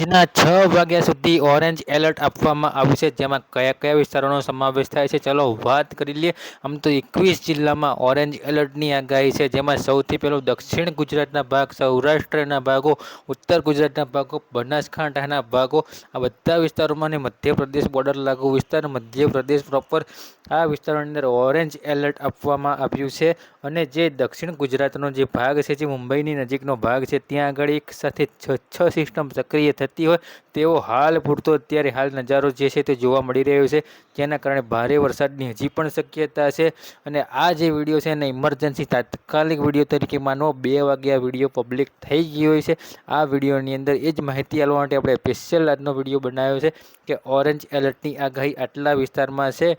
સાંજના 6 વાગ્યા સુધી ઓરેન્જ એલર્ટ આપવામાં આવ્યું છે, જેમાં કયા કયા વિસ્તારોનો સમાવેશ થાય છે ચલો વાત કરી લઈએ। આમ તો 21 જિલ્લામાં ઓરેન્જ એલર્ટની આગાહી છે, જેમાં સૌથી પહેલું દક્ષિણ ગુજરાતના ભાગ, સૌરાષ્ટ્રના ભાગો, ઉત્તર ગુજરાતના ભાગો, બનાસકાંઠાના ભાગો, આ બધા વિસ્તારોમાં અને મધ્યપ્રદેશ બોર્ડર લાગુ વિસ્તાર, મધ્યપ્રદેશ પ્રોપર, આ વિસ્તારોની અંદર ઓરેન્જ એલર્ટ આપવામાં આવ્યું છે। અને જે દક્ષિણ ગુજરાતનો જે ભાગ છે, જે મુંબઈની નજીકનો ભાગ છે, ત્યાં આગળ એક સાથે છ સિસ્ટમ સક્રિય થતી હોય તેવો હાલ પૂરતો હાલ નજારો જે છે તે જોવા મળી રહ્યો છે, જેના કારણે ભારે વરસાદની હજી પણ શક્યતા છે। અને આ જે વિડીયો છે એને ઇમરજન્સી તાત્કાલિક વિડીયો તરીકે માનો, 2 વાગ્યા વિડીયો પબ્લિક થઈ ગઈ હોય છે। આ વિડીયોની અંદર એ જ માહિતી આપવા માટે આપણે સ્પેશિયલ આજનો વિડીયો બનાવ્યો છે કે ઓરેન્જ એલર્ટની આગાહી આટલા વિસ્તારમાં છે।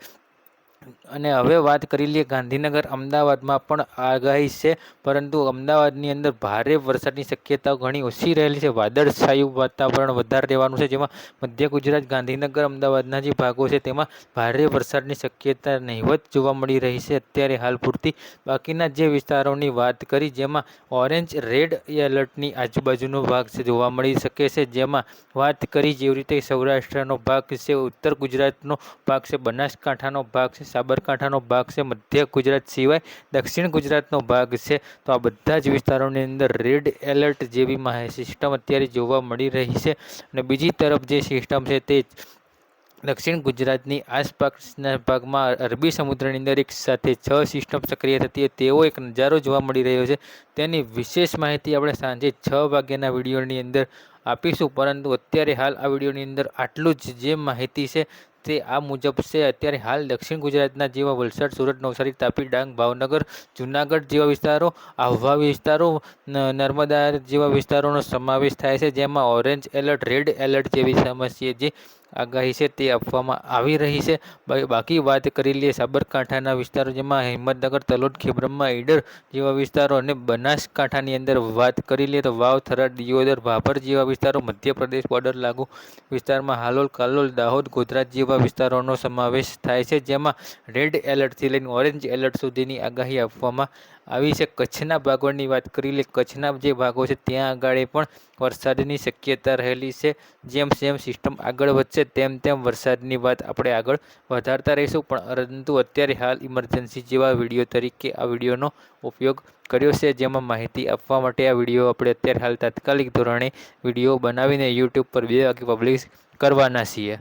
અને હવે વાત કરી લઈએ ગાંધીનગર, અમદાવાદમાં પણ આગાહી છે, પરંતુ અમદાવાદની અંદર ભારે વરસાદની શક્યતાઓ ઘણી ઓછી રહેલી છે। વાદળછાયું વાતાવરણ વધારે રહેવાનું છે, જેમાં મધ્ય ગુજરાત, ગાંધીનગર, અમદાવાદના જે ભાગો છે તેમાં ભારે વરસાદની શક્યતા નહીવત જોવા મળી રહી છે અત્યારે હાલ પૂરતી। બાકીના જે વિસ્તારોની વાત કરી, જેમાં ઓરેન્જ રેડ એલર્ટની આજુબાજુનો ભાગ છે જોવા મળી શકે છે, જેમાં વાત કરી જેવી રીતે સૌરાષ્ટ્રનો ભાગ છે, ઉત્તર ગુજરાતનો ભાગ છે, બનાસકાંઠાનો ભાગ છે, સાબરકાંઠાનો ભાગ છે, મધ્ય ગુજરાત સિવાય દક્ષિણ ગુજરાતનો ભાગ છે, તો આ બધા જ વિસ્તારોની અંદર રેડ એલર્ટ જેવી સિસ્ટમ અત્યારે જોવા મળી રહી છે। અને બીજી તરફ જે સિસ્ટમ છે તે દક્ષિણ ગુજરાતની આસપાસના ભાગમાં અરબી સમુદ્રની અંદર એક સાથે 6 સિસ્ટમ સક્રિય થતી હોય તેવો એક નજારો જોવા મળી રહ્યો છે। તેની વિશેષ માહિતી આપણે સાંજે 6 વાગ્યાના વિડીયોની અંદર આપીશું, પરંતુ અત્યારે હાલ આ વિડીયોની અંદર આટલું જ જે માહિતી છે તે આ મુજબ છે। અત્યારે હાલ દક્ષિણ ગુજરાતના જેવા વલસાડ, સુરત, નવસારી, તાપી, ડાંગ, ભાવનગર, જૂનાગઢ જેવા વિસ્તારો, આહવા વિસ્તારો, નર્મદા જેવા વિસ્તારોનો સમાવેશ થાય છે, જેમાં ઓરેન્જ એલર્ટ, રેડ એલર્ટ જેવી સમસ્યા જે આગાહી છે તે આપવામાં આવી રહી છે। બાકી વાત કરી લઈએ સાબરકાંઠાના વિસ્તારો, જેમાં હિંમતનગર, તલોદ, ખેબ્રહ્મા, ઈડર જેવા વિસ્તારો, અને બનાસકાંઠાની અંદર વાત કરી લઈએ તો વાવ, થરાદ, દિયોદર, ભાભર જેવા વિસ્તારો, મધ્યપ્રદેશ બોર્ડર લાગુ વિસ્તારમાં હાલોલ, કાલોલ, દાહોદ, ગોધરા જેવા વિસ્તારોનો સમાવેશ થાય છે, જેમાં રેડ એલર્ટથી લઈને ઓરેન્જ એલર્ટ સુધીની આગાહી આપવામાં આવી છે। કચ્છના ભાગોની વાત કરી લઈએ, કચ્છના જે ભાગો છે ત્યાં આગળ પણ વરસાદની શક્યતા રહેલી છે। જેમ સિસ્ટમ આગળ વધશે તેમ વરસાદની વાત આપણે આગળ વધારતા રહીશું, પરંતુ અત્યારે હાલ ઇમરજન્સી જેવા વિડીયો તરીકે આ વિડીયોનો ઉપયોગ કર્યો છે, જેમાં માહિતી આપવા માટે આ વિડીયો આપણે અત્યારે હાલ તાત્કાલિક ધોરણે વિડીયો બનાવીને યુટ્યુબ પર 2 વાગે પબ્લિશ કરવાના છીએ।